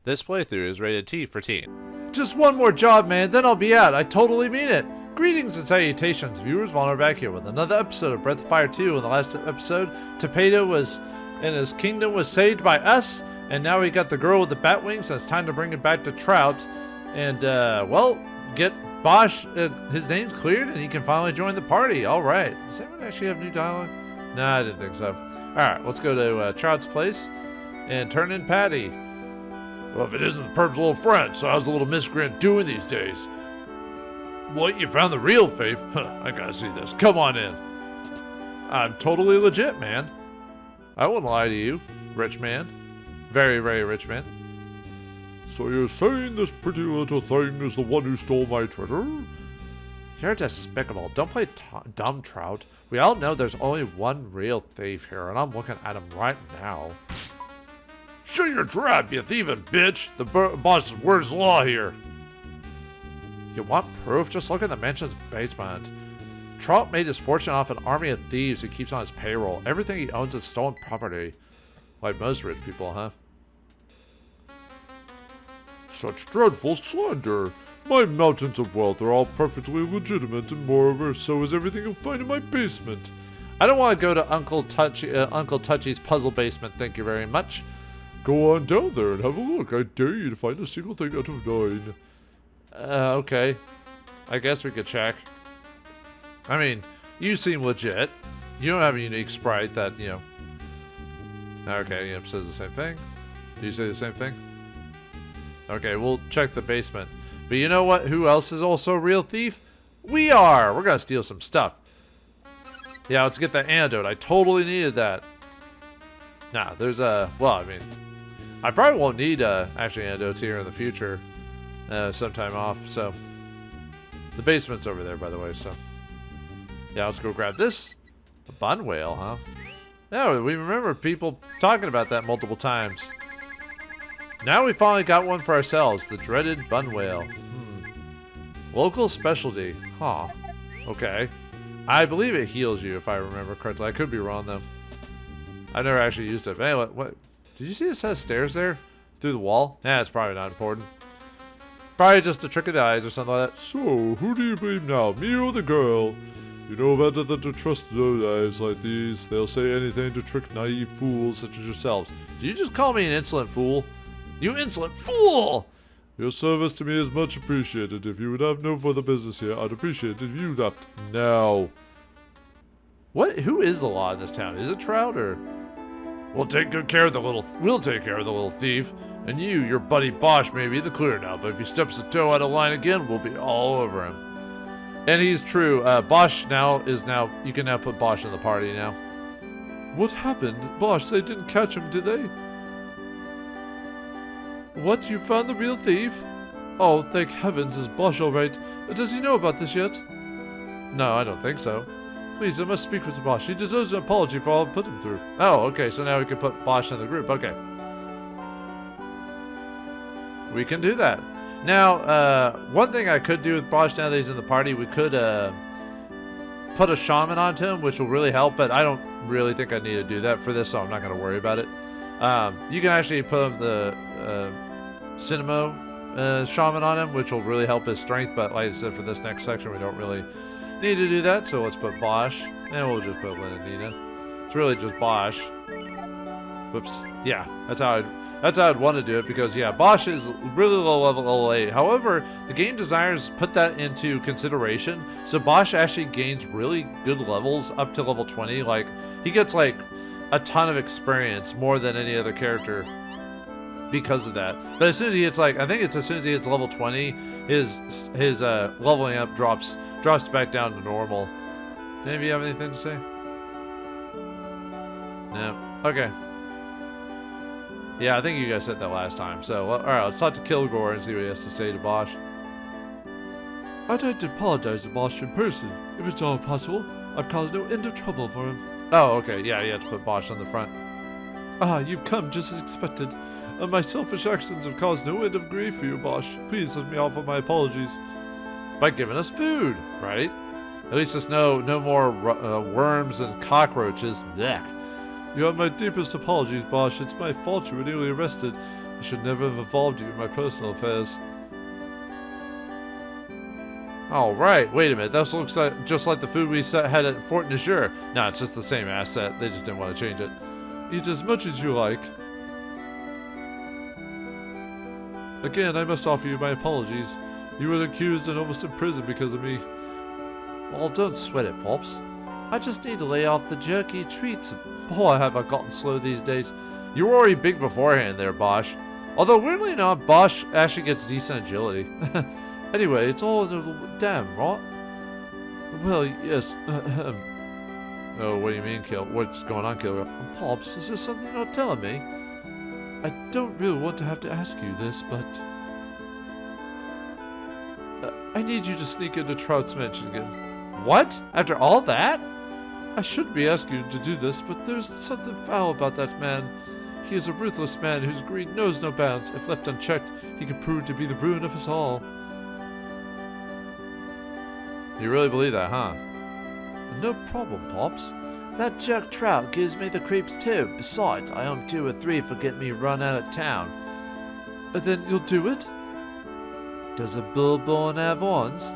This playthrough is rated T for teen. Just one more job, man, then I'll be out. I totally mean it. Greetings and salutations, viewers. Vauldemare back here with another episode of Breath of Fire 2. In the last episode, Tokuro was in his kingdom was saved by us, and now we got the girl with the bat wings, and it's time to bring it back to Trout. And, well, get Bosch, his name's cleared, and he can finally join the party. All right. Does anyone actually have new dialogue? Nah, I didn't think so. All right, let's go to Trout's place and turn in Patty. Well, if it isn't the perp's little friend, so how's the little miscreant doing these days? What, you found the real Faith? Huh, I gotta see this. Come on in. I'm totally legit, man. I wouldn't lie to you, rich man. Very, very rich man. So you're saying this pretty little thing is the one who stole my treasure? You're despicable. Don't play dumb, Trout. We all know there's only one real thief here, and I'm looking at him right now. Shut your trap, you thieving bitch! The boss's word is law here. You want proof? Just look in the mansion's basement. Trout made his fortune off an army of thieves he keeps on his payroll. Everything he owns is stolen property. Like most rich people, huh? Such dreadful slander. My mountains of wealth are all perfectly legitimate, and moreover, so is everything you'll find in my basement. I don't want to go to Uncle Touchy's puzzle basement, thank you very much. Go on down there and have a look. I dare you to find a single thing out of 9. Okay. I guess we could check. I mean, you seem legit. You don't have a unique sprite that, you know. Okay, yep, says the same thing. Do you say the same thing? Okay, we'll check the basement. But you know what? Who else is also a real thief? We are! We're gonna steal some stuff. Yeah, let's get that antidote. I totally needed that. Nah, there's a... Well, I mean... I probably won't need actually antidotes here in the future. Sometime off, so... The basement's over there, by the way, so... Yeah, let's go grab this. A bun whale, huh? Yeah, we remember people talking about that multiple times. Now we finally got one for ourselves. The dreaded bun whale. Local specialty. Huh. Okay. I believe it heals you, if I remember correctly. I could be wrong, though. I've never actually used it. But anyway, what? Did you see it says stairs there? Through the wall? Nah, it's probably not important. Probably just a trick of the eyes or something like that. So, who do you blame now, me or the girl? You know better than to trust those eyes like these. They'll say anything to trick naive fools such as yourselves. Did you just call me an insolent fool? You insolent fool! Your service to me is much appreciated. If you would have no further business here, I'd appreciate it if you left now. What? Who is the law in this town? Is it Trout or? We'll take care of the little thief. And you, your buddy Bosch, may be in the clear now, but if he steps a toe out of line again, we'll be all over him. And he's true. Bosch you can now put Bosch in the party now. What happened? Bosch, they didn't catch him, did they? What, you found the real thief? Oh, thank heavens, is Bosch alright? Does he know about this yet? No, I don't think so. Please, I must speak with Bosch. He deserves an apology for all I've put him through. Oh, okay, so now we can put Bosch in the group. Okay. We can do that. Now, one thing I could do with Bosch now that he's in the party, we could put a shaman onto him, which will really help, but I don't really think I need to do that for this, so I'm not going to worry about it. You can actually put the Cinemo shaman on him, which will really help his strength, but like I said, for this next section, we don't really need to do that, so let's put Bosch, and we'll just put Lenina. It's really just Bosch. Whoops. Yeah, that's how I'd want to do it, because yeah, Bosch is really low level, level 8. However, the game designers put that into consideration, so Bosch actually gains really good levels up to level 20. Like, he gets like a ton of experience, more than any other character, because of that. But as soon as he hits like, I think it's as soon as he hits level 20, his leveling up drops back down to normal. Any of you have anything to say? No. Okay. Yeah, I think you guys said that last time. So, alright, let's talk to Kilgore and see what he has to say to Bosch. I'd like to apologize to Bosch in person, if it's all possible. I've caused no end of trouble for him. Oh, okay. Yeah, you have to put Bosch on the front. Ah, you've come just as expected. My selfish actions have caused no end of grief for you, Bosch. Please let me offer my apologies. By giving us food, right? At least there's no more worms and cockroaches. Blech. You have my deepest apologies, Bosch. It's my fault you were nearly arrested. I should never have involved you in my personal affairs. All right, wait a minute. This looks like just like the food we had at Fort Niger. No, it's just the same asset. They just didn't want to change it. Eat as much as you like. Again, I must offer you my apologies. You were accused and almost imprisoned because of me. Well, don't sweat it, Pops. I just need to lay off the jerky treats. Boy, have I gotten slow these days. You were already big beforehand there, Bosch. Although, weirdly enough, Bosch actually gets decent agility. Anyway, it's all in the dam, right? Well, yes. Oh, what do you mean, Kill? What's going on, Kill? Pops, is there something you're not telling me? I don't really want to have to ask you this, but... I need you to sneak into Trout's mansion again. What? After all that? I shouldn't be asking you to do this, but there's something foul about that man. He is a ruthless man whose greed knows no bounds. If left unchecked, he could prove to be the ruin of us all. You really believe that, huh? No problem, Pops. That jerk Trout gives me the creeps too. Besides, I owe him 2 or 3 for getting me run out of town. And then you'll do it? Does a bull born have horns?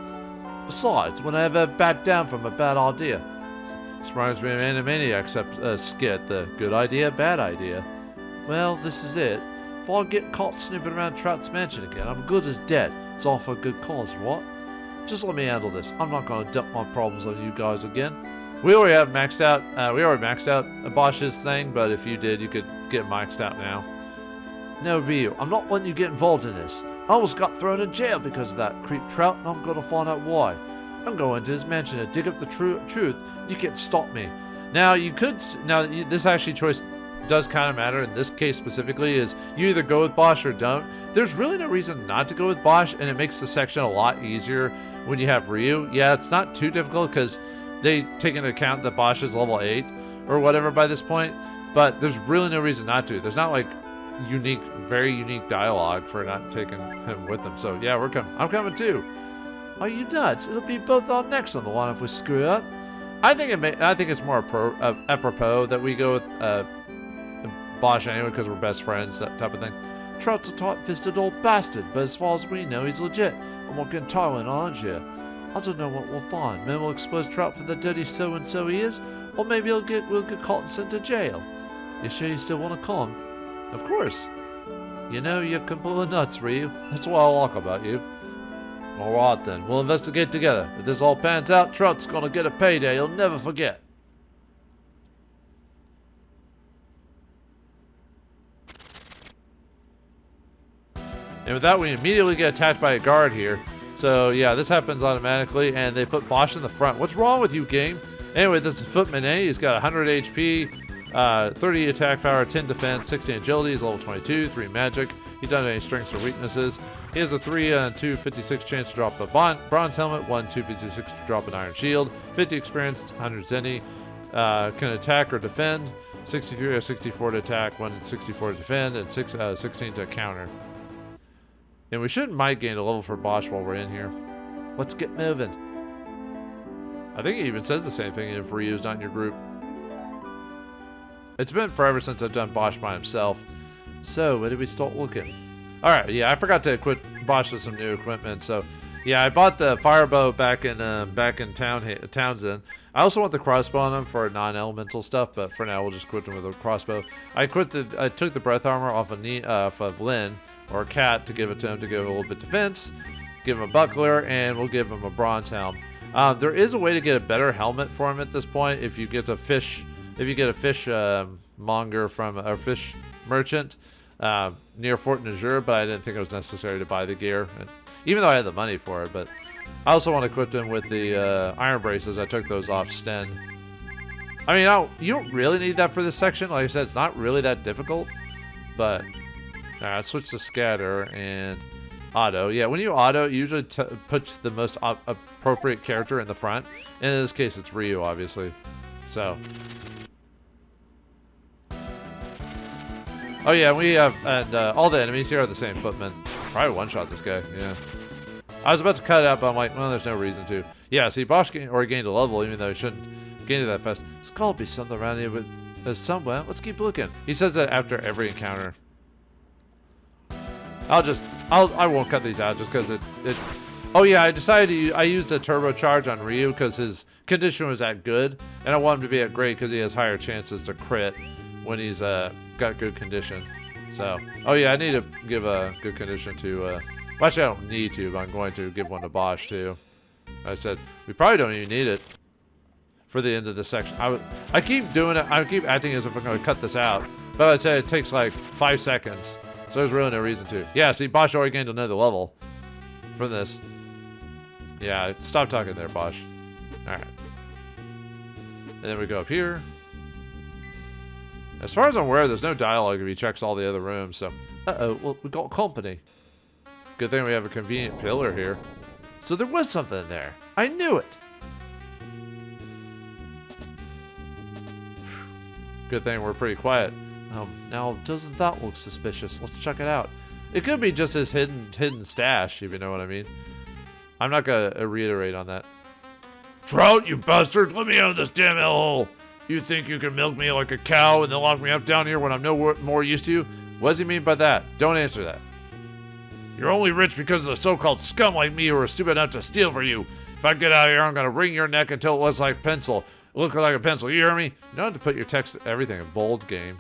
Besides, whenever I back down from a bad idea. This reminds me of Animaniacs skit, the good idea, bad idea. Well, this is it. If I get caught snooping around Trout's mansion again, I'm good as dead. It's all for a good cause, what? Just let me handle this. I'm not going to dump my problems on you guys again. We already have maxed out. We already maxed out Bosch's thing, but if you did, you could get maxed out now. No, Ryu, I'm not letting you get involved in this. I almost got thrown in jail because of that creep Trout, and I'm going to find out why. I'm going to his mansion to dig up the truth. You can't stop me. Now, you could. Now, this actually choice does kind of matter in this case specifically. Is you either go with Bosch or don't. There's really no reason not to go with Bosch, and it makes the section a lot easier when you have Ryu. Yeah, it's not too difficult because they take into account that Bosch is level 8 or whatever by this point. But there's really no reason not to. There's not like very unique dialogue for not taking him with them. So yeah, I'm coming too. Are you nuts? It'll be both our necks on the line if we screw up. I think it's more apropos that we go with Bosch anyway because we're best friends, that type of thing. Trout's a tight-fisted old bastard, but as far as we know, he's legit. I'm not getting tired, aren't you? I don't know what we'll find. Maybe we'll expose Trout for the dirty so-and-so he is, or maybe we'll get caught and sent to jail. You sure you still want to come? Of course. You know, you're completely nuts, Ryu. That's what I like about you. Alright then, we'll investigate together. If this all pans out, Trout's gonna get a payday he'll never forget. And with that, we immediately get attacked by a guard here. So yeah, this happens automatically, and they put Bosch in the front. What's wrong with you, game? Anyway, this is Footman A. He's got 100 HP, 30 attack power, 10 defense, 16 agility. He's level 22, 3 magic. He doesn't have any strengths or weaknesses. He has a 3 and 256 chance to drop a bronze helmet, 1 256 to drop an iron shield, 50 experience, 100 zenny. Can attack or defend, 63 or 64 to attack, 1 and 64 to defend, and 16 to counter. And we shouldn't might gain a level for Bosch while we're in here. Let's get moving. I think it even says the same thing if Ryu's not in your group. It's been forever since I've done Bosch by himself. So, where did we start looking? Alright, yeah, I forgot to equip Bosch with some new equipment, so yeah, I bought the firebow back in Townsend. I also want the crossbow on him for non-elemental stuff, but for now we'll just equip him with a crossbow. I took the breath armor off of Lynn, or Cat, to give it to him to give a little bit of defense, give him a buckler, and we'll give him a bronze helm. There is a way to get a better helmet for him at this point if you get a fish monger from a fish merchant near Fort Niger, but I didn't think it was necessary to buy the gear, even though I had the money for it. But I also want to equip him with the iron braces. I took those off Sten. I mean, you don't really need that for this section. Like I said, it's not really that difficult, but alright, switch to scatter and auto. Yeah, when you auto, it usually puts the most appropriate character in the front. And in this case, it's Ryu, obviously. So. Oh yeah, we have, and all the enemies here are the same footmen. Probably one-shot this guy, yeah. I was about to cut it out, but I'm like, well, there's no reason to. Yeah, see, Bosch gained a level, even though he shouldn't gain it that fast. There's gotta be something around here, but there's somewhere. Let's keep looking. He says that after every encounter. I won't cut these out just because it. Oh yeah, I decided I used a turbocharge on Ryu because his condition was that good, and I want him to be at great because he has higher chances to crit when he's got good condition. So, oh yeah, I need to give a good condition to. Well, actually, I don't need to, but I'm going to give one to Bosch too. I said we probably don't even need it for the end of this section. I keep doing it. I keep acting as if I'm going to cut this out, but I'd say it takes like 5 seconds, so there's really no reason to. Yeah, see, Bosch already gained another level from this. Yeah, stop talking there, Bosch. All right, and then we go up here. As far as I'm aware, there's no dialogue if he checks all the other rooms. So, well, we got company. Good thing we have a convenient pillar here. So there was something there. I knew it. Good thing we're pretty quiet. Now, doesn't that look suspicious? Let's check it out. It could be just his hidden stash, if you know what I mean. I'm not gonna reiterate on that. Trout, you bastard! Let me out of this damn hellhole! You think you can milk me like a cow and then lock me up down here when I'm no more used to you? What does he mean by that? Don't answer that. You're only rich because of the so-called scum like me who are stupid enough to steal for you. If I get out of here, I'm gonna wring your neck until it looks like a pencil. Look like a pencil, you hear me? You don't have to put your text everything in bold, game.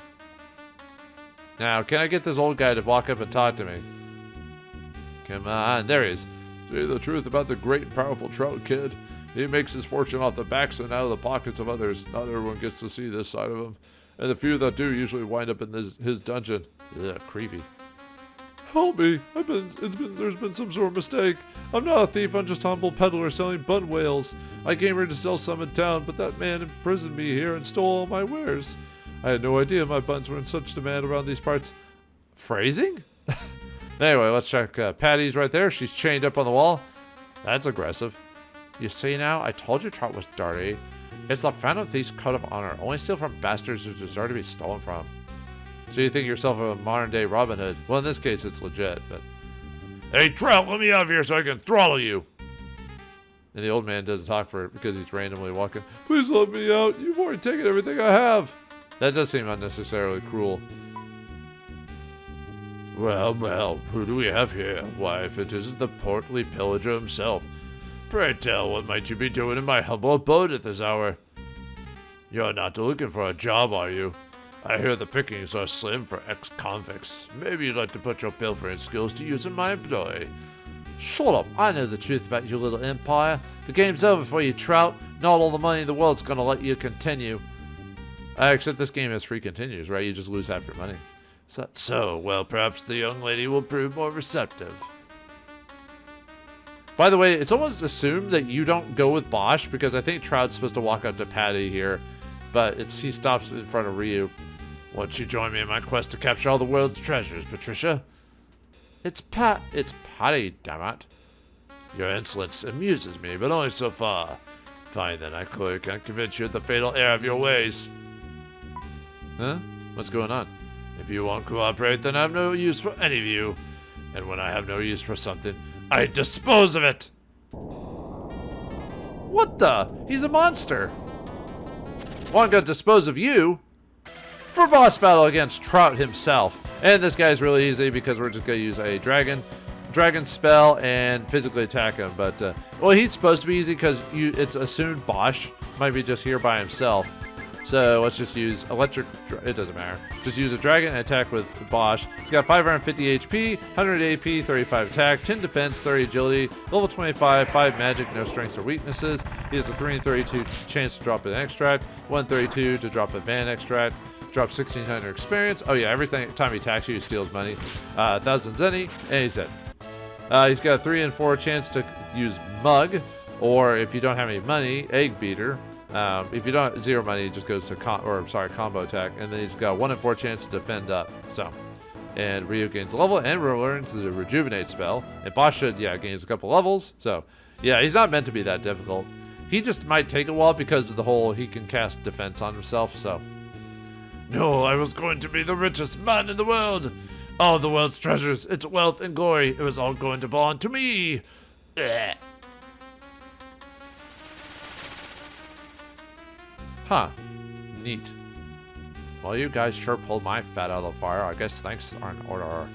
Now, can I get this old guy to walk up and talk to me? Come on, there he is. Say the truth about the great and powerful Trout Kid. He makes his fortune off the backs and out of the pockets of others. Not everyone gets to see this side of him. And the few that do usually wind up in his dungeon. Ugh, creepy. Help me. There's been some sort of mistake. I'm not a thief, I'm just a humble peddler selling bun whales. I came here to sell some in town, but that man imprisoned me here and stole all my wares. I had no idea my buns were in such demand around these parts. Phrasing? Anyway, let's check Patty's right there. She's chained up on the wall. That's aggressive. You see now? I told you Trout was dirty. It's the Phantom Thief's code of honor. Only steal from bastards who deserve to be stolen from. So you think yourself a modern-day Robin Hood. Well, in this case, it's legit, but... Hey, Trout, let me out of here so I can throttle you. And the old man doesn't talk for it because he's randomly walking. Please let me out. You've already taken everything I have. That does seem unnecessarily cruel. Well, who do we have here? Why, if it isn't the portly pillager himself. Pray tell, what might you be doing in my humble abode at this hour? You're not looking for a job, are you? I hear the pickings are slim for ex-convicts. Maybe you'd like to put your pilfering skills to use in my employ. Shut up. I know the truth about your little empire. The game's over for you, Trout. Not all the money in the world's gonna let you continue. Except this game has free continues, right? You just lose half your money. So, well, perhaps the young lady will prove more receptive. By the way, it's almost assumed that you don't go with Bosch because I think Trout's supposed to walk up to Patty here, but he stops in front of Ryu. Won't you join me in my quest to capture all the world's treasures, Patricia? It's Patty, dammit. Your insolence amuses me, but only so far. Fine then, I clearly can't convince you of the fatal error of your ways. Huh? What's going on? If you won't cooperate, then I have no use for any of you. And when I have no use for something, I dispose of it! What the? He's a monster! Well, I'm gonna dispose of you for boss battle against Trout himself. And this guy's really easy because we're just gonna use a dragon spell and physically attack him. But well, he's supposed to be easy because it's assumed Bosch might be just here by himself. So let's just use electric. It doesn't matter. Just use a dragon and attack with Bosch. He's got 550 HP, 100 AP, 35 attack, 10 defense, 30 agility, level 25, 5 magic, no strengths or weaknesses. He has a 3 in 32 chance to drop an extract, 132 to drop a van extract, drop 1600 experience. Oh yeah, every time he attacks you, he steals money. 1000 zenny, and he's dead. He's got a 3 in 4 chance to use mug, or if you don't have any money, egg beater. If you don't have 0 money, it just goes to combo attack, and then he's got 1 in 4 chance to defend up. So, and Ryu gains a level and learns the rejuvenate spell, and Bosch gains a couple levels. So, yeah, he's not meant to be that difficult. He just might take a while because of the whole he can cast defense on himself. So, no, I was going to be the richest man in the world. All the world's treasures, its wealth and glory, it was all going to belong to me. Ugh. Huh. Neat. Well, you guys sure pulled my fat out of the fire. I guess thanks are in order.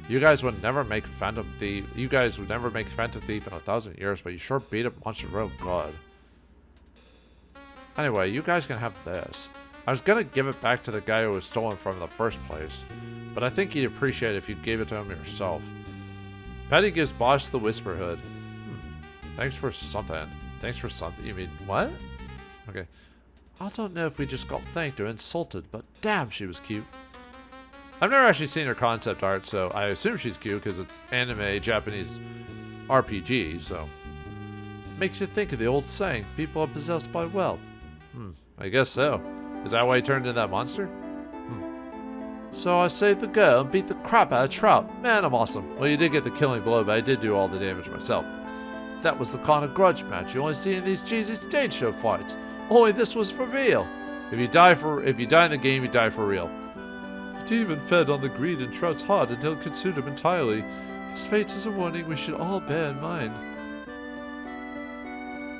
You guys would never make Phantom Thief. You guys would never make Phantom Thief in 1,000 years, but you sure beat up Monster Road God. Anyway, you guys can have this. I was gonna give it back to the guy who was stolen from in the first place, but I think he'd appreciate it if you gave it to him yourself. Betty gives Bosch the Whisper Hood. Thanks for something. Thanks for something. You mean what? Okay. I don't know if we just got thanked or insulted, but damn, she was cute. I've never actually seen her concept art, so I assume she's cute because it's anime Japanese RPG, so. Makes you think of the old saying, people are possessed by wealth. I guess so. Is that why he turned into that monster? So I saved the girl and beat the crap out of Trout. Man, I'm awesome. Well, you did get the killing blow, but I did do all the damage myself. That was the kind of grudge match you only see in these cheesy stage show fights. Only this was for real. If you die in the game, you die for real. The demon fed on the greed in Trout's heart until it consumed him entirely. His fate is a warning we should all bear in mind.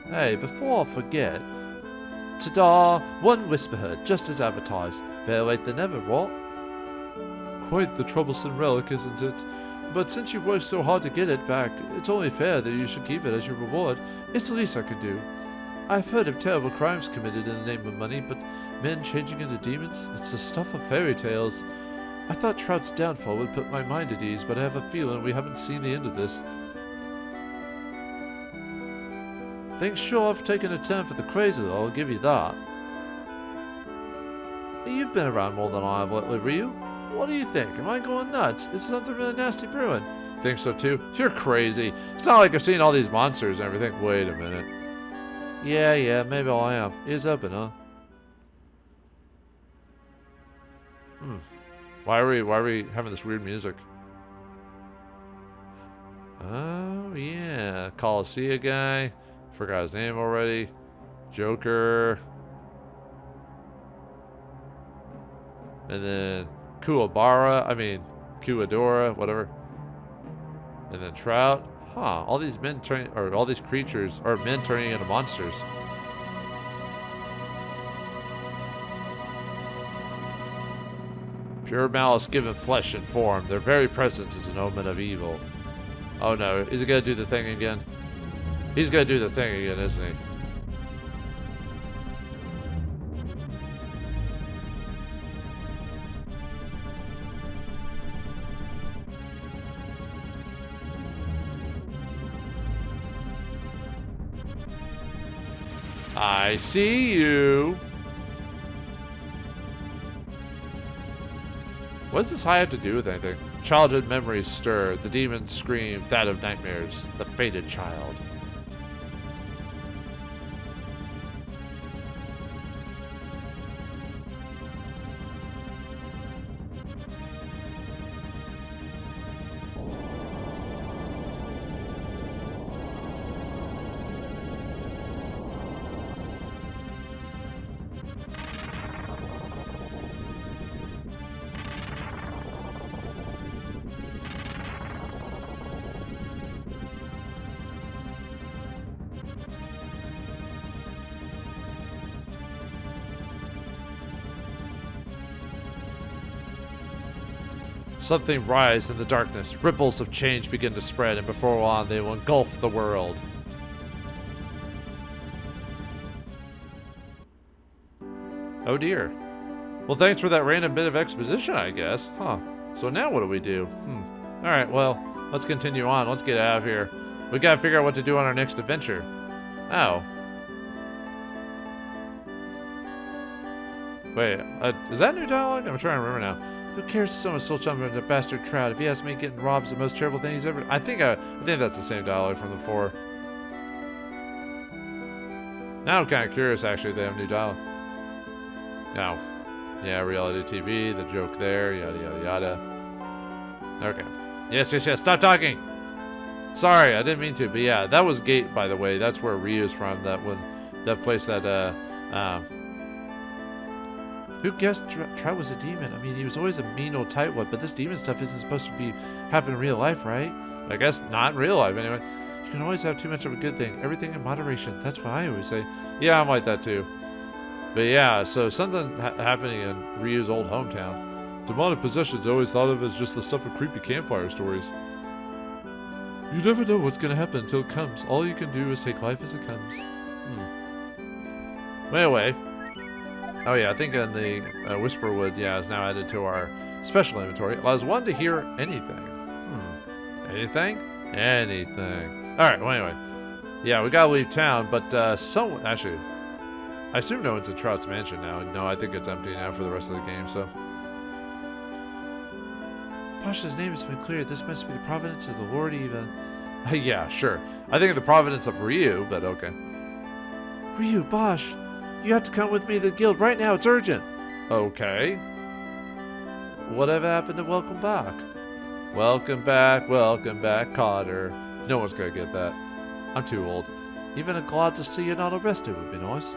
Hey, before I forget, ta-da! One Whisper Hood, just as advertised. Better late than never, what? Quite the troublesome relic, isn't it? But since you worked so hard to get it back, it's only fair that you should keep it as your reward. It's the least I can do. I've heard of terrible crimes committed in the name of money, but men changing into demons? It's the stuff of fairy tales. I thought Trout's downfall would put my mind at ease, but I have a feeling we haven't seen the end of this. Things sure have taken a turn for the crazy, though, I'll give you that. You've been around more than I have lately, Ryu. What do you think? Am I going nuts? Is something really nasty brewing? Think so too? You're crazy. It's not like I've seen all these monsters and everything. Wait a minute. Yeah, maybe I am. Ears open, huh? Why are we having this weird music? Oh yeah, Coliseum guy. Forgot his name already. Joker. And then Kuwabara, Kuwadora, whatever. And then Trout. Huh, all these creatures are men turning into monsters. Pure malice given flesh and form. Their very presence is an omen of evil. Oh no, is he gonna do the thing again? He's gonna do the thing again, isn't he? I see you. What does this high have to do with anything? Childhood memories stir. The demons scream. That of nightmares. The fated child. Something rise in the darkness. Ripples of change begin to spread, and before long they will engulf the world. Oh dear. Well, thanks for that random bit of exposition, I guess. Huh. So now what do we do? Alright, well, let's continue on. Let's get out of here. We gotta figure out what to do on our next adventure. Oh. Wait, is that new dialogue? I'm trying to remember now. Who cares if someone stole something from the bastard Trout? If he asks me, getting robbed is the most terrible thing he's ever... I think that's the same dialogue from the 4. Now I'm kind of curious, actually, if they have new dialogue. Now, yeah, reality TV, the joke there, yada, yada, yada. Okay. Yes, stop talking! Sorry, I didn't mean to, but yeah, that was Gate, by the way. That's where Ryu's from, that place that, Who guessed Trout was a demon? I mean, he was always a mean old tightwad, but this demon stuff isn't supposed to happen in real life, right? I guess not in real life, anyway. You can always have too much of a good thing. Everything in moderation. That's what I always say. Yeah, I'm like that too. But yeah, so something happening in Ryu's old hometown. Demonic possessions always thought of as just the stuff of creepy campfire stories. You never know what's gonna happen until it comes. All you can do is take life as it comes. Anyway. Oh yeah, I think in the Whisperwood, yeah, is now added to our special inventory. Allows one to hear anything. Anything? Anything. Alright, well anyway. Yeah, we gotta leave town, but someone, actually, I assume no one's at Trout's Mansion now. No, I think it's empty now for the rest of the game, so. Bosch's name has been cleared. This must be the providence of the Lord Eva. Yeah, sure. I think of the providence of Ryu, but okay. Ryu, Bosch, you have to come with me to the guild right now. It's urgent. Okay. Whatever happened to welcome back? Welcome back, Cotter. No one's gonna get that. I'm too old. Even glad to see you're not arrested would be nice.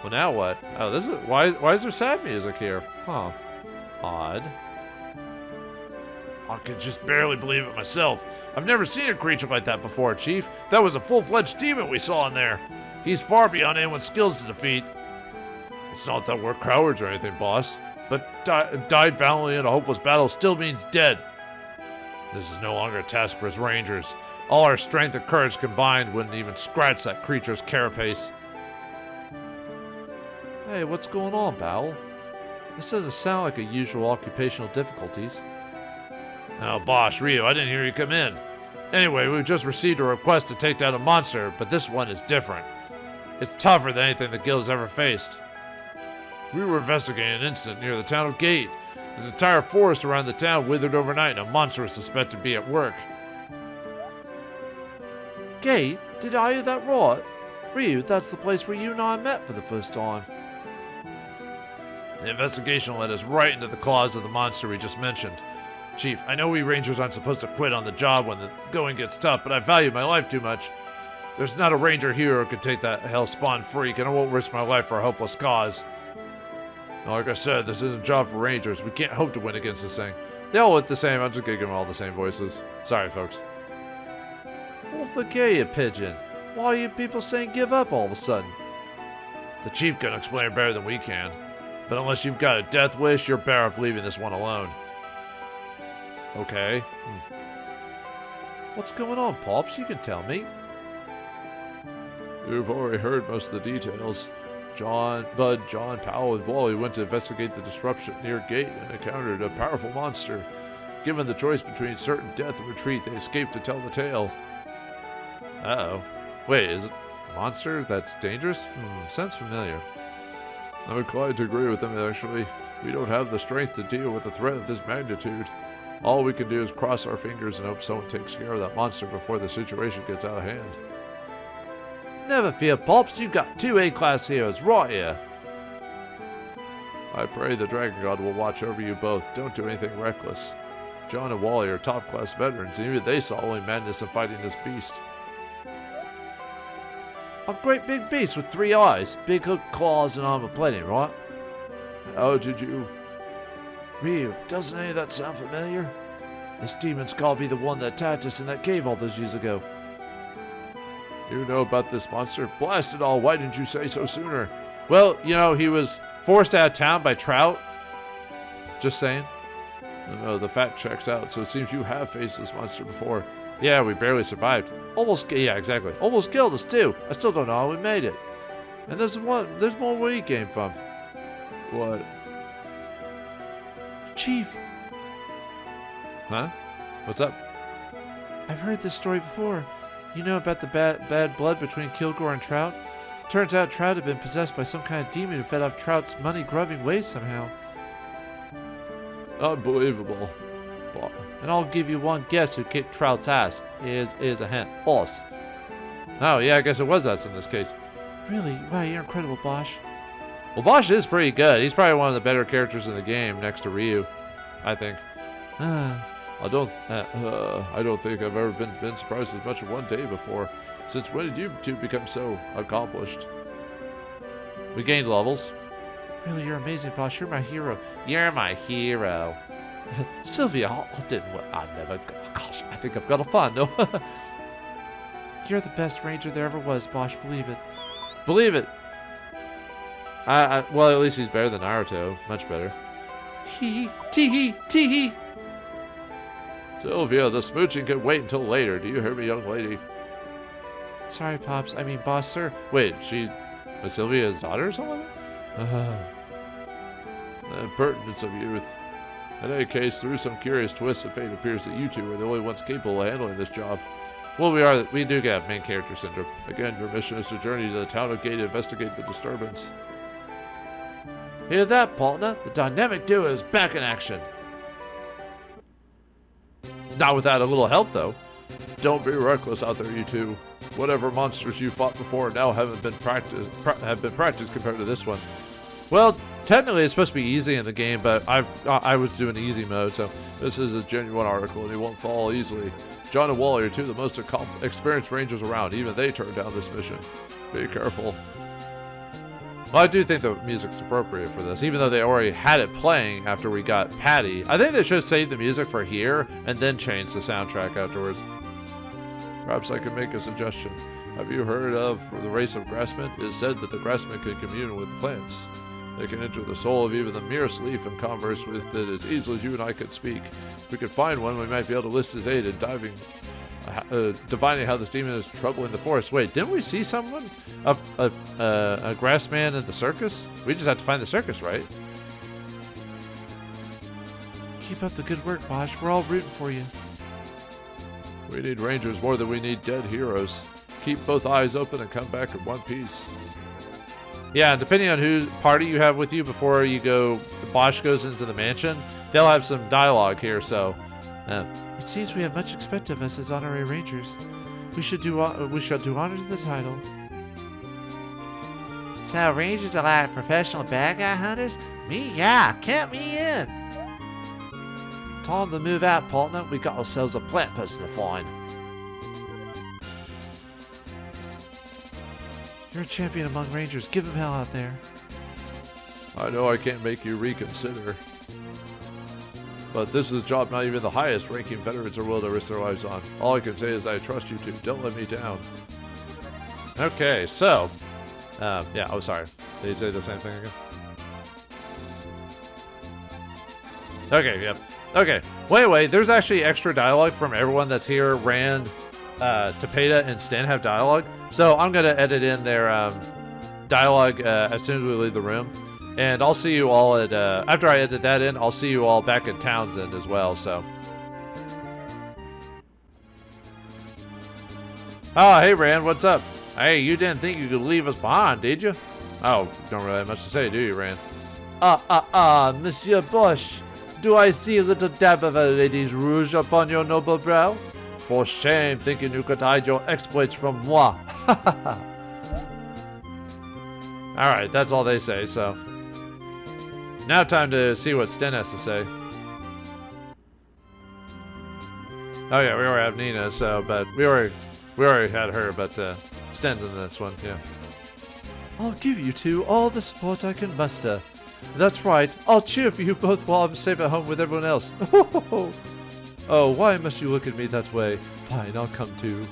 Well, now what? Oh, this is why is there sad music here? Huh. Odd. I could just barely believe it myself. I've never seen a creature like that before, Chief. That was a full-fledged demon we saw in there. He's far beyond anyone's skills to defeat. It's not that we're cowards or anything, boss, but died valiantly in a hopeless battle still means dead. This is no longer a task for us rangers. All our strength and courage combined wouldn't even scratch that creature's carapace. Hey, what's going on, Bowel? This doesn't sound like a usual occupational difficulties. Oh, Bosch, Ryu, I didn't hear you come in. Anyway, we've just received a request to take down a monster, but this one is different. It's tougher than anything the guild's ever faced. We were investigating an incident near the town of Gate. This entire forest around the town withered overnight, and a monster was suspected to be at work. Gate? Did I hear that right? Ryu, that's the place where you and I met for the first time. The investigation led us right into the claws of the monster we just mentioned. Chief, I know we rangers aren't supposed to quit on the job when the going gets tough, but I value my life too much. There's not a ranger here who could take that hell-spawn freak, and I won't risk my life for a hopeless cause. Like I said, this isn't a job for rangers. We can't hope to win against this thing. They all look the same. I'm just gonna give them all the same voices. Sorry, folks. Well, forget you, pigeon. Why are you people saying give up all of a sudden? The chief can explain it better than we can. But unless you've got a death wish, you're better off leaving this one alone. Okay. What's going on, Pops? You can tell me. You've already heard most of the details. John, Powell, and Wally went to investigate the disruption near Gate and encountered a powerful monster. Given the choice between certain death and retreat, they escaped to tell the tale. Uh-oh. Wait, is it a monster that's dangerous? Sounds familiar. I'm inclined to agree with them, actually. We don't have the strength to deal with a threat of this magnitude. All we can do is cross our fingers and hope someone takes care of that monster before the situation gets out of hand. Never fear, Pops. You've got two A-class heroes right here. I pray the Dragon God will watch over you both. Don't do anything reckless. John and Wally are top-class veterans, and even they saw only madness in fighting this beast. A great big beast with 3 eyes, big hooked claws, and armor plating, right? How did you... Ryu, doesn't any of that sound familiar? This demon's gotta be the one that attacked us in that cave all those years ago. You know about this monster? Blast it all, why didn't you say so sooner? Well, you know, he was forced out of town by Trout. Just saying. No, the fact checks out, so it seems you have faced this monster before. Yeah, we barely survived. Yeah, exactly. Almost killed us, too. I still don't know how we made it. And there's more where he came from. What? Chief. Huh? What's up? I've heard this story before. You know about the bad blood between Kilgore and Trout? Turns out Trout had been possessed by some kind of demon who fed off Trout's money-grubbing ways somehow. Unbelievable. And I'll give you one guess who kicked Trout's ass. Here's a hint. Us. Oh, yeah, I guess it was us in this case. Really? Wow, you're incredible, Bosch. Well, Bosch is pretty good. He's probably one of the better characters in the game, next to Ryu, I think. I don't think I've ever been surprised as much in one day before. Since when did you two become so accomplished? We gained levels. Really, you're amazing, Bosch. You're my hero. You're my hero. Sylvia, gosh, I think I've got a fun, no? You're the best ranger there ever was, Bosch, believe it. Believe it. Well, at least he's better than Naruto. Much better. Hee hee, tee hee. Sylvia, the smooching can wait until later. Do you hear me, young lady? Sorry, Pops. I mean, boss, sir. Wait, was Sylvia's daughter or something? The impertinence of youth. In any case, through some curious twists of fate, it appears that you two are the only ones capable of handling this job. Well, we do get main character syndrome. Again, your mission is to journey to the town of Gate to investigate the disturbance. Hear that, partner? The dynamic duo is back in action. Not without a little help, though. Don't be reckless out there, you two. Whatever monsters you fought before now have been practiced compared to this one. Well, technically it's supposed to be easy in the game, but I was doing easy mode, so This is a genuine article, and you won't fall easily. John and Wally are two of the most experienced rangers around. Even they turned down this mission. Be careful. well, I do think the music's appropriate for this, even though they already had it playing after we got Patty. I think they should save the music for here and then change the soundtrack afterwards. Perhaps I can make a suggestion. Have you heard of the race of grassmen? It is said that the grassmen can commune with plants. They can enter the soul of even the merest leaf and converse with it as easily as you and I could speak. If we could find one, we might be able to list his aid in divining how this demon is troubling the forest. Wait, didn't we see someone? A grass man in the circus? We just have to find the circus, right? Keep up the good work, Bosch. We're all rooting for you. We need rangers more than we need dead heroes. Keep both eyes open and come back in one piece. Yeah, and depending on whose party you have with you before you go, Bosch goes into the mansion, they'll have some dialogue here, so. It seems we have much expected of us as honorary rangers. We shall do honor to the title. So rangers are like professional bad guy hunters? Me, yeah, count me in. Time to move out, partner. We got ourselves a plant person to find. You're a champion among rangers. Give him hell out there. I know I can't make you reconsider. But this is a job not even the highest ranking veterans are willing to risk their lives on. All I can say is I trust you two. Don't let me down. Okay, so. Yeah, oh, sorry. Did you say the same thing again? Okay, yep. Okay, wait, there's actually extra dialogue from everyone that's here. Rand, Tapeta, and Sten have dialogue. So I'm going to edit in their dialogue as soon as we leave the room. And I'll see you all at, after I edit that in, I'll see you all back in Townsend as well, so. Oh, hey, Rand, what's up? Hey, you didn't think you could leave us behind, did you? Oh, don't really have much to say, do you, Rand? Monsieur Bosch. Do I see a little dab of a lady's rouge upon your noble brow? For shame, thinking you could hide your exploits from moi. Alright, that's all they say, so. Now time to see what Sten has to say. Oh yeah, we already have Nina, so, but we already had her, but Sten's in this one, yeah. I'll give you two all the support I can muster. That's right, I'll cheer for you both while I'm safe at home with everyone else. Oh, why must you look at me that way? Fine, I'll come too.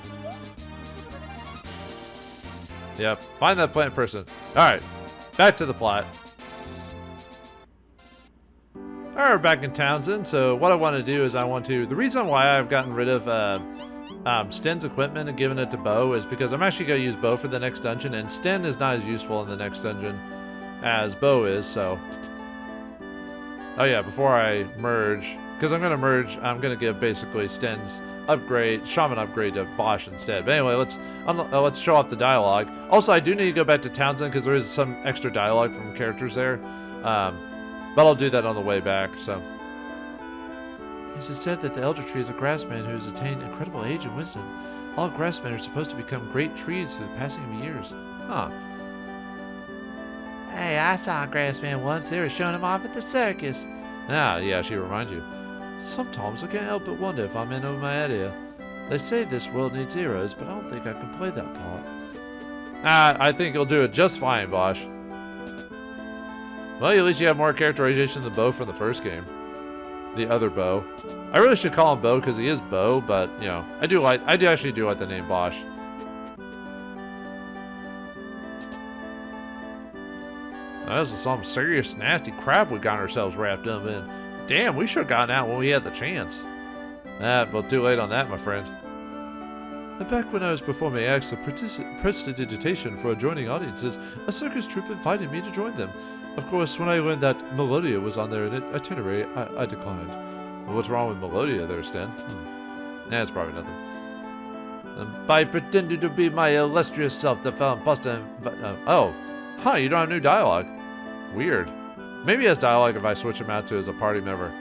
Yep, find that plant person. Alright, back to the plot. Alright, we're back in Townsend, so what I want to do is the reason why I've gotten rid of Sten's equipment and given it to Bo is because I'm actually going to use Bo for the next dungeon, and Sten is not as useful in the next dungeon as Bo is, so. Oh yeah, before I merge, because I'm going to merge, I'm going to give basically Sten's shaman upgrade to Bosch instead. But anyway, let's show off the dialogue. Also, I do need to go back to Townsend because there is some extra dialogue from characters there. But I'll do that on the way back, so. It is said that the Elder Tree is a grassman who has attained incredible age and wisdom. All grassmen are supposed to become great trees through the passing of years. Huh. Hey, I saw a grassman once. They were showing him off at the circus. Ah, yeah, she reminds you. Sometimes I can't help but wonder if I'm in over my idea. They say this world needs heroes, but I don't think I can play that part. I think you'll do it just fine, Bosch. Well, at least you have more characterization than Bo from the first game. The other Bo. I really should call him Bo because he is Bo, but you know, I do actually do like the name Bosch. This is some serious, nasty crap we got ourselves wrapped up in. Damn, we should have gotten out when we had the chance. Well, too late on that, my friend. Back when I was performing acts of prestidigitation for adjoining audiences, a circus troupe invited me to join them. Of course, when I learned that Melodia was on their itinerary, I declined. Well, what's wrong with Melodia there, Sten? It's probably nothing. By pretending to be my illustrious self, the found Buster. You don't have new dialogue. Weird. Maybe he has dialogue if I switch him out to as a party member.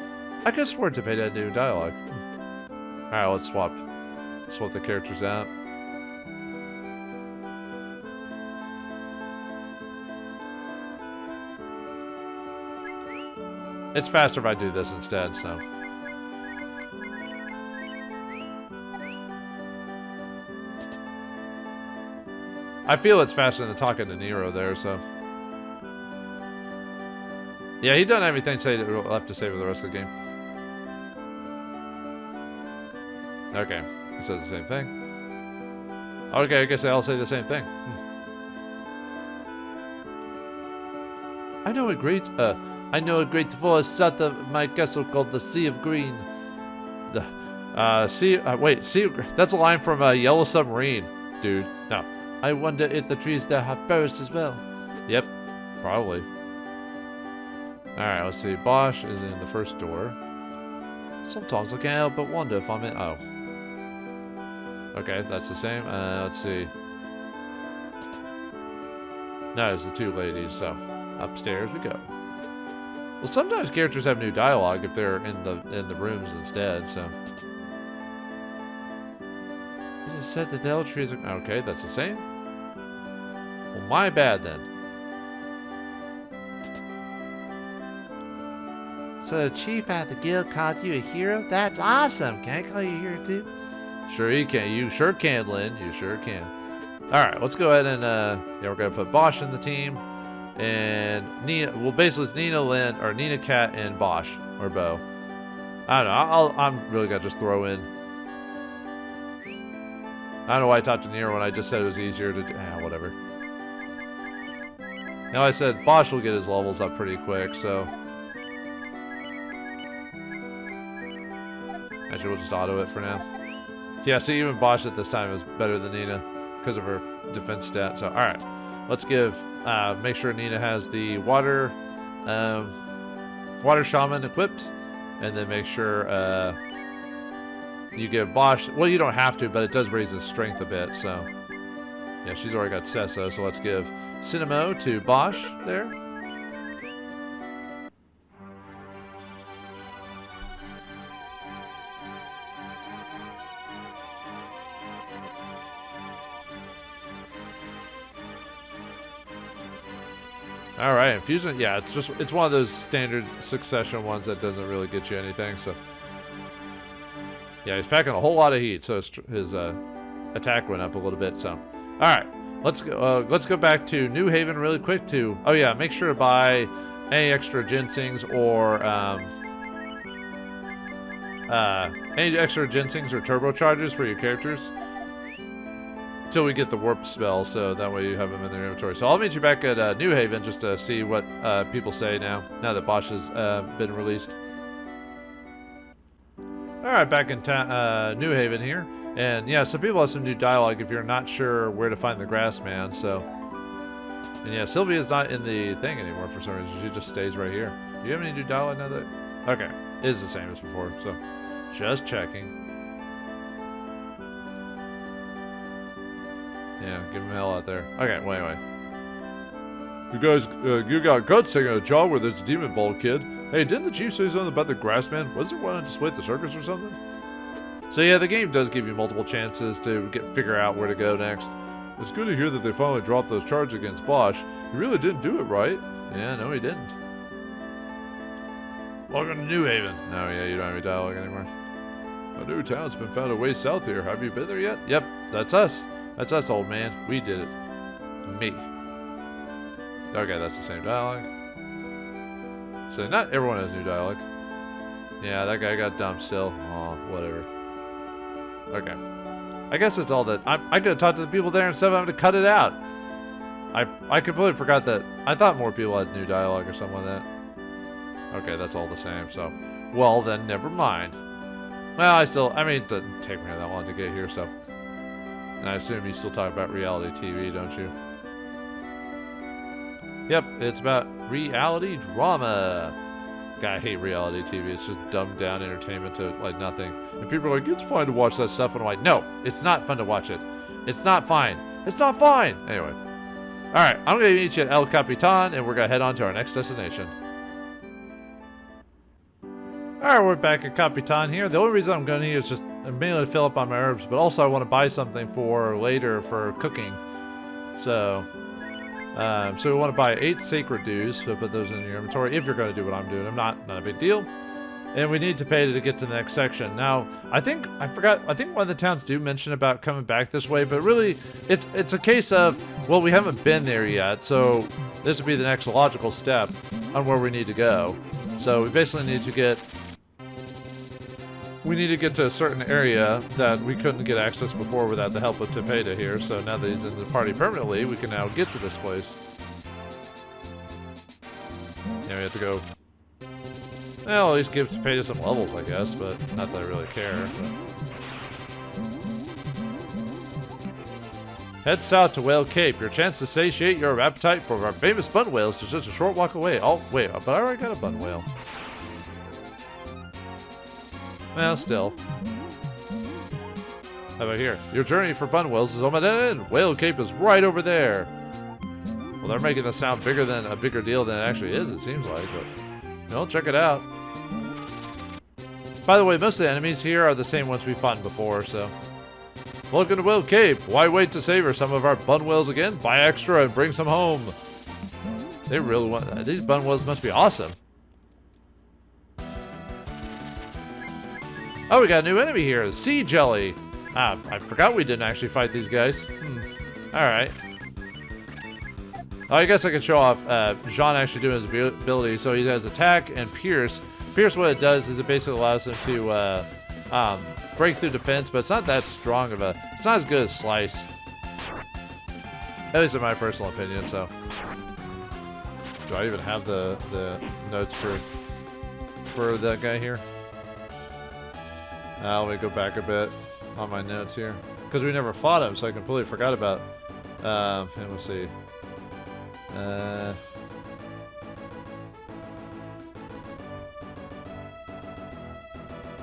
I could have sworn to pay that new dialogue. Alright, let's swap the characters out. It's faster if I do this instead, so. I feel it's faster than talking to Nero there, so. Yeah, he doesn't have anything left to say for the rest of the game. Okay, he says the same thing. Okay, I guess they all say the same thing. I know a great forest south of my castle called the Sea of Green. Sea. That's a line from Yellow Submarine, dude. No. I wonder if the trees there have perished as well. Yep, probably. Alright, let's see. Bosch is in the first door. Sometimes I can't help but wonder if I'm in. Oh. Okay, that's the same. Let's see. No, it's the two ladies, so upstairs we go. Well, sometimes characters have new dialogue if they're in the rooms instead, so. It is said that the elder trees are. Okay, that's the same. Well, my bad then. So the chief at the guild called you a hero? That's awesome. Can I call you a hero too? Sure you can. You sure can, Lynn. You sure can. Alright, let's go ahead and we're gonna put Bosch in the team. And Nina, well basically it's Nina, Lynn, or Nina, Cat, and Bosch, or Bo. I don't know, I'm really gonna just throw in. I don't know why I talked to Nero when I just said it was easier to do. Whatever. Now I said Bosch will get his levels up pretty quick, so. Actually, we'll just auto it for now. Yeah, see, even Bosch at this time is better than Nina because of her defense stat. So, alright. Let's make sure Nina has the water shaman equipped. And then make sure you give Bosch, well, you don't have to, but it does raise his strength a bit, so. Yeah, she's already got Sesso, so let's give Cinemo to Bosch there. Alright, Infusion, yeah, it's one of those standard succession ones that doesn't really get you anything, so. Yeah, he's packing a whole lot of heat, so his attack went up a little bit, so. Alright, let's go back to New Haven really quick to, oh yeah, make sure to buy any extra ginsengs or, any extra ginsengs or turbochargers for your characters. Until we get the warp spell, so that way you have them in their inventory. So I'll meet you back at New Haven just to see what people say now that Bosch has been released. Alright, back in New Haven here. And yeah, some people have some new dialogue if you're not sure where to find the grass man, so. And yeah, Sylvia's not in the thing anymore for some reason. She just stays right here. Do you have any new dialogue now that? Okay, it is the same as before, so. Just checking. Yeah, give him hell out there. Okay, well, anyway. You guys, you got guts taking a job where there's a demon vault kid. Hey, didn't the chief say something about the grassman? Was there one on display at the circus or something? So yeah, the game does give you multiple chances to figure out where to go next. It's good to hear that they finally dropped those charges against Bosch. He really didn't do it, right? Yeah, no he didn't. Welcome to New Haven. Oh yeah, you don't have any dialogue anymore. A new town's been found way south here. Have you been there yet? Yep, that's us. That's us, old man. We did it. Me. Okay, that's the same dialogue. So not everyone has new dialogue. Yeah, that guy got dumped still. Oh, whatever. Okay. I guess that's all that. I could have talked to the people there instead of having to cut it out. I completely forgot that I thought more people had new dialogue or something like that. Okay, that's all the same, so. Well, then never mind. Well, I mean, it doesn't take me that long to get here, so. And I assume you still talk about reality TV, don't you? Yep, it's about reality drama. God, I hate reality TV. It's just dumbed down entertainment to like nothing. And people are like, it's fine to watch that stuff. And I'm like, no, it's not fun to watch it. It's not fine. It's not fine. Anyway. Alright, I'm going to meet you at El Capitan, and we're going to head on to our next destination. Alright, we're back at Capitan here. The only reason I'm going here is just mainly to fill up on my herbs, but also I want to buy something for later for cooking. So we want to buy 8 sacred dues, so put those in your inventory if you're going to do what I'm doing. Not a big deal. And we need to pay to get to the next section. Now, I think one of the towns do mention about coming back this way, but really, it's a case of, well, we haven't been there yet, so this would be the next logical step on where we need to go. So we basically need to get to a certain area that we couldn't get access before without the help of Tepeda here. So now that he's in the party permanently, we can now get to this place. Yeah, we have to go. Well, at least give Tepeda some levels, I guess, but not that I really care. But. Head south to Whale Cape. Your chance to satiate your appetite for our famous bun whales is just a short walk away. Oh, wait, but I already got a bun whale. Well, still. How about here? Your journey for bun whales is almost at an end. Whale Cape is right over there. Well, they're making this sound bigger deal than it actually is, it seems like, but no, check it out. By the way, most of the enemies here are the same ones we fought before, so. Welcome to Whale Cape. Why wait to savor some of our bun whales again? Buy extra and bring some home. They really want. These bun whales must be awesome. Oh, we got a new enemy here. Sea Jelly. Ah, I forgot we didn't actually fight these guys. Alright. Oh, I guess I can show off Jean actually doing his ability. So he has attack and pierce. Pierce, what it does is it basically allows him to break through defense, but it's not that strong of a... It's not as good as Slice. At least in my personal opinion, so... Do I even have the notes for that guy here? Let me go back a bit on my notes here. Because we never fought him, so I completely forgot about... and we'll see.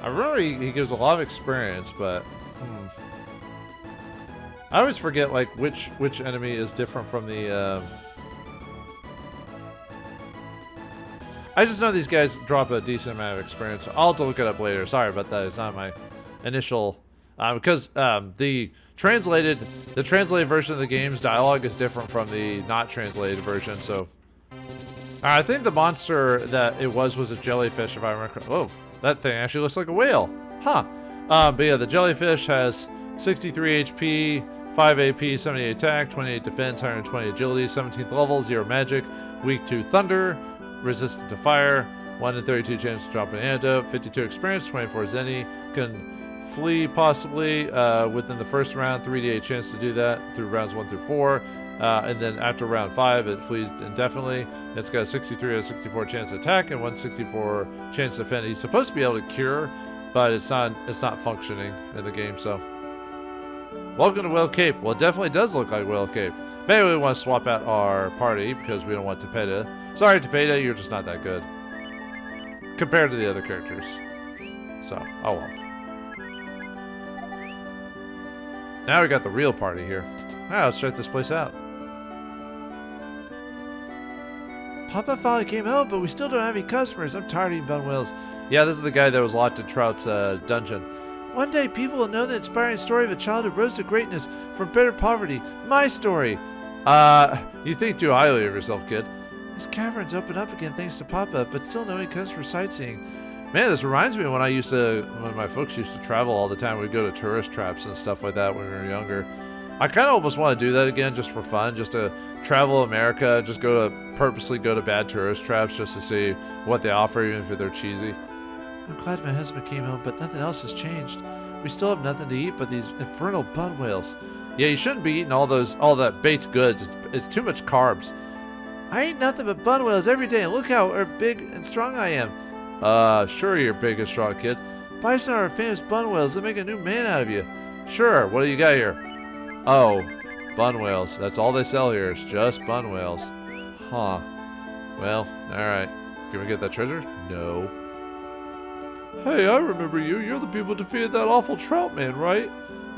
I remember he gives a lot of experience, but I always forget like which enemy is different from the. I just know these guys drop a decent amount of experience. I'll have to look it up later. Sorry about that. It's not my initial because the translated version of the game's dialogue is different from the not translated version. So I think the monster that it was a jellyfish, if I remember. Oh. That thing actually looks like a whale. Huh. But yeah, the jellyfish has 63 HP, 5 AP, 78 attack, 28 defense, 120 agility, 17th level, 0 magic, weak to thunder, resistant to fire, 1 in 32 chance to drop an antidote, 52 experience, 24 zenny, can flee possibly within the first round, 3d8 chance to do that through rounds 1 through 4. And then after round 5, it flees indefinitely. It's got a 63 or a 64 chance to attack and 164 chance to defend. He's supposed to be able to cure, but it's not functioning in the game. So, welcome to Whale Cape. Well, it definitely does look like Whale Cape. Maybe we want to swap out our party because we don't want Tepeda. Sorry, Tepeda, you're just not that good compared to the other characters. So, oh well. Now we got the real party here. Alright, let's check this place out. Papa finally came out, but we still don't have any customers. I'm tired of eating bun whales. Yeah, this is the guy that was locked in Trout's dungeon. One day, people will know the inspiring story of a child who rose to greatness from bitter poverty. My story. You think too highly of yourself, kid. This cavern's opened up again thanks to Papa, but still no one comes for sightseeing. Man, this reminds me of when my folks used to travel all the time. We'd go to tourist traps and stuff like that when we were younger. I kind of almost want to do that again just for fun, just to travel America, just purposely go to bad tourist traps just to see what they offer, even if they're cheesy. I'm glad my husband came home, but nothing else has changed. We still have nothing to eat but these infernal bun whales. Yeah, you shouldn't be eating all that baked goods. It's too much carbs. I eat nothing but bun whales every day, and look how big and strong I am. Sure you're big and strong, kid. Bison are famous bun whales. They make a new man out of you. Sure, what do you got here? Oh, bun whales. That's all they sell here is just bun whales. Huh. Well, alright. Can we get that treasure? No. Hey, I remember you. You're the people who defeated that awful trout man, right?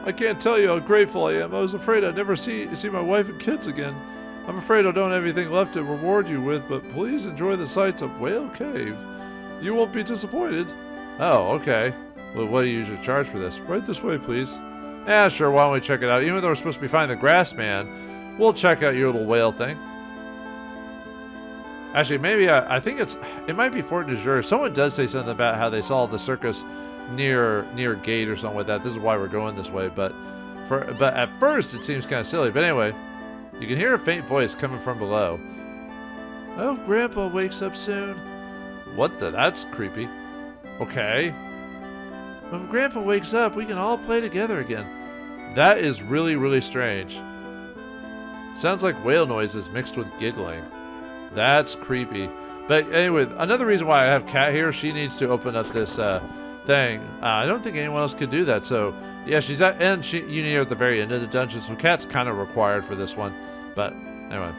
I can't tell you how grateful I am. I was afraid I'd never see my wife and kids again. I'm afraid I don't have anything left to reward you with, but please enjoy the sights of Whale Cave. You won't be disappointed. Oh, okay. Well, what do you usually charge for this? Right this way, please. Yeah, sure, why don't we check it out? Even though we're supposed to be finding the grass man, we'll check out your little whale thing. Actually, maybe I think it might be Fort de Jure. Someone does say something about how they saw the circus near gate or something like that. This is why we're going this way, but at first it seems kind of silly. But anyway, you can hear a faint voice coming from below. I hope Grandpa wakes up soon. What the? That's creepy. Okay. When Grandpa wakes up, we can all play together again. That is really, really strange. Sounds like whale noises mixed with giggling. That's creepy. But anyway, another reason why I have Kat here, she needs to open up this thing. I don't think anyone else could do that. So yeah, she's at, and you need her at the very end of the dungeon. So Kat's kind of required for this one. But anyway.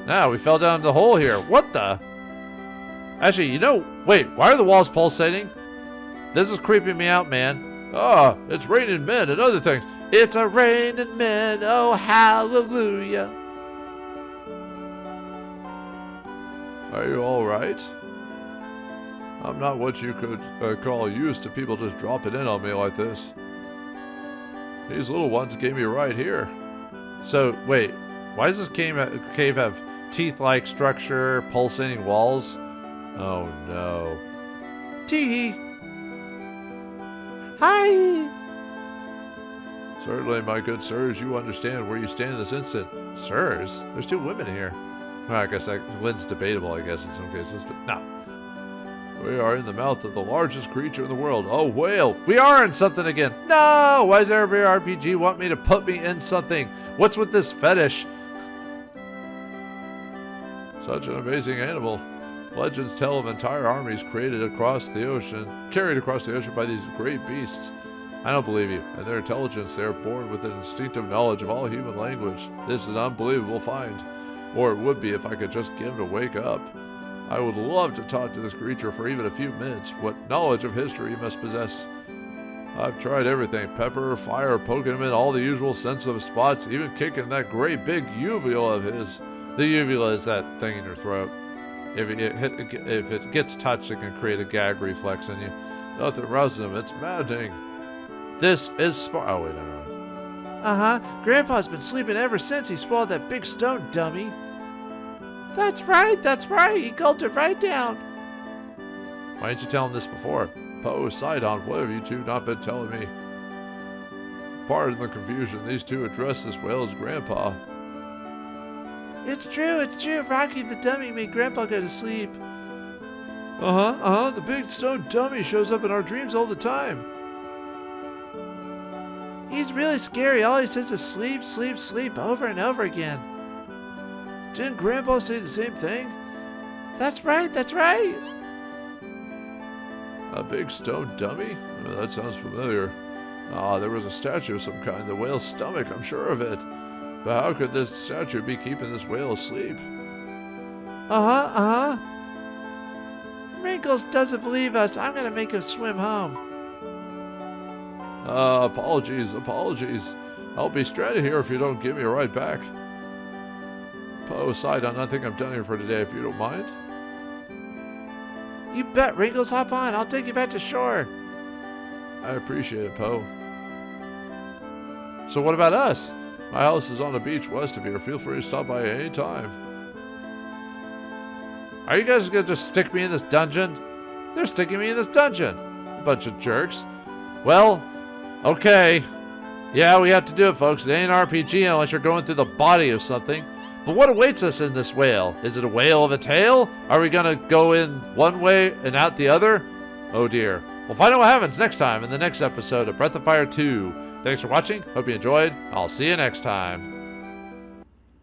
Now we fell down the hole here. What the? Actually, wait, why are the walls pulsating? This is creeping me out, man. Ah, it's raining men and other things. It's a raining men, oh hallelujah. Are you alright? I'm not what you could call used to people just dropping in on me like this. These little ones gave me a ride here. So, wait, why does this cave have teeth-like structure, pulsating walls? Oh no. Tee. Hi. Certainly, my good sirs, you understand where you stand in this instant. Sirs? There's two women here. Well, I guess Lynn's debatable, I guess, in some cases, but no. We are in the mouth of the largest creature in the world, a whale. We are in something again. No! Why does every RPG want me to put me in something? What's with this fetish? Such an amazing animal. Legends tell of entire armies carried across the ocean by these great beasts. I don't believe you. And their intelligence, they are born with an instinctive knowledge of all human language. This is an unbelievable find. Or it would be if I could just get him to wake up. I would love to talk to this creature for even a few minutes. What knowledge of history you must possess. I've tried everything. Pepper, fire, poking him in all the usual sensitive spots, even kicking that great big uvula of his. The uvula is that thing in your throat. If it gets touched, it can create a gag reflex in you. Nothing rouses him. It's maddening. This is oh, wait, no. Uh-huh. Grandpa's been sleeping ever since he swallowed that big stone, dummy. That's right. He gulped it right down. Why didn't you tell him this before? Poe, Sidon, what have you two not been telling me? Pardon the confusion. These two address this whale as Grandpa. It's true. Rocky the dummy made Grandpa go to sleep. The big stone dummy shows up in our dreams all the time. He's really scary. All he says is sleep, sleep, sleep over and over again. Didn't Grandpa say the same thing? That's right. A big stone dummy? Well, that sounds familiar. Ah, there was a statue of some kind. The whale's stomach, I'm sure of it. But how could this statue be keeping this whale asleep? Wrinkles doesn't believe us. I'm gonna make him swim home. Apologies. I'll be stranded here if you don't give me a ride back. Poe, Sidon, I think I'm done here for today if you don't mind. You bet, Wrinkles. Hop on. I'll take you back to shore. I appreciate it, Poe. So what about us? My house is on the beach west of here. Feel free to stop by any time. Are you guys gonna just stick me in this dungeon? They're sticking me in this dungeon. A bunch of jerks. Well, okay. Yeah, we have to do it, folks. It ain't an RPG unless you're going through the body of something. But what awaits us in this whale? Is it a whale of a tail? Are we gonna go in one way and out the other? Oh dear. We'll find out what happens next time in the next episode of Breath of Fire 2. Thanks for watching. Hope you enjoyed. I'll see you next time.